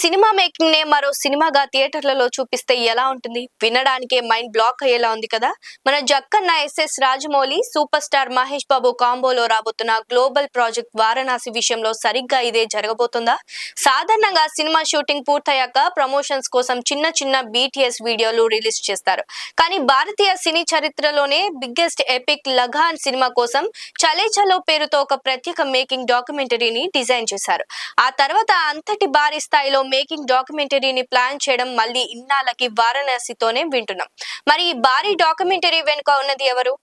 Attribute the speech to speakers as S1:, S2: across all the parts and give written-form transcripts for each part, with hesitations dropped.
S1: Cinema making నే మరో సినిమాగా థియేటర్లలో చూపిస్తే ఎలా ఉంటుంది? వినడానికే మైండ్ బ్లాక్ అయ్యేలా ఉంది కదా. మన Jakkanna S S Rajamouli super star Mahesh Babu కాంబోలో రాబోతున్న గ్లోబల్ ప్రాజెక్ట్ వారణాసి విషయంలో సరిగ్గా ఇదే జరగబోతుందా? సాధారణంగా సినిమా షూటింగ్ పూర్తయ్యాక ప్రమోషన్స్ కోసం చిన్న చిన్న బీటీఎస్ వీడియోలు రిలీజ్ చేస్తారు. కానీ భారతీయ సినీ చరిత్రలోనే బిగ్గెస్ట్ ఎపిక్ లగాన్ సినిమా కోసం చలే చలో పేరుతో ఒక ప్రత్యేక మేకింగ్ డాక్యుమెంటరీని డిజైన్ చేశారు. ఆ తర్వాత అంతటి భారీ స్థాయిలో మేకింగ్ డాక్యుమెంటరీని ప్లాన్ చేయడం మళ్ళీ ఇన్నాళ్ళకి వారణాసితోనే వింటున్నాం. మరి ఈ భారీ డాక్యుమెంటరీ వెనుక ఉన్నది ఎవరు?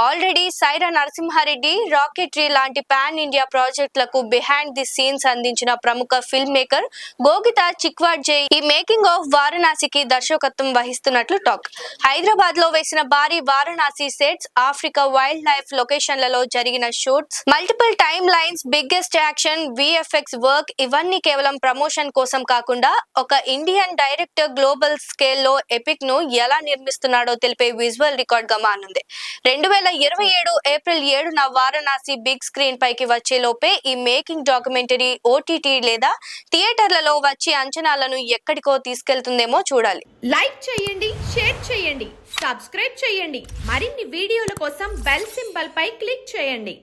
S1: ఆల్రెడీ సైరా నరసింహారెడ్డి, రాకెట్రీ లాంటి పాన్ ఇండియా ప్రాజెక్టులకు బిహైండ్ ది సీన్స్ అందించిన ప్రముఖ ఫిల్మ్ మేకర్ గోగిత చిక్వాడ్జే ఈ మేకింగ్ ఆఫ్ వారణాసికి దర్శకత్వం వహిస్తున్నట్లు టాక్. హైదరాబాద్ లో వేసిన భారీ Varanasi sets, Africa wild life లొకేషన్లలో జరిగిన shoots, multiple time lines, biggest action, VFX work ఇవన్నీ కేవలం ప్రమోషన్ కోసం కాకుండా ఒక ఇండియన్ డైరెక్టర్ గ్లోబల్ స్కేల్లో ఎపిక్ ను ఎలా నిర్మిస్తున్నాడో తెలిపే విజువల్ రికార్డ్ గా మారింది. 2027 ఏప్రిల్ 7న వారణాసి బిగ్ స్క్రీన్ పైకి వచ్చే లోపే ఈ మేకింగ్ డాక్యుమెంటరీ ఓటీటీ లేదా థియేటర్లలో వచ్చి అంచనాలను ఎక్కడికో తీసుకెళ్తుందేమో చూడాలి.
S2: లైక్ చేయండి, షేర్ చేయండి, సబ్స్క్రైబ్ చేయండి. మరిన్ని వీడియోల కోసం బెల్ సింబల్ పై క్లిక్ చేయండి.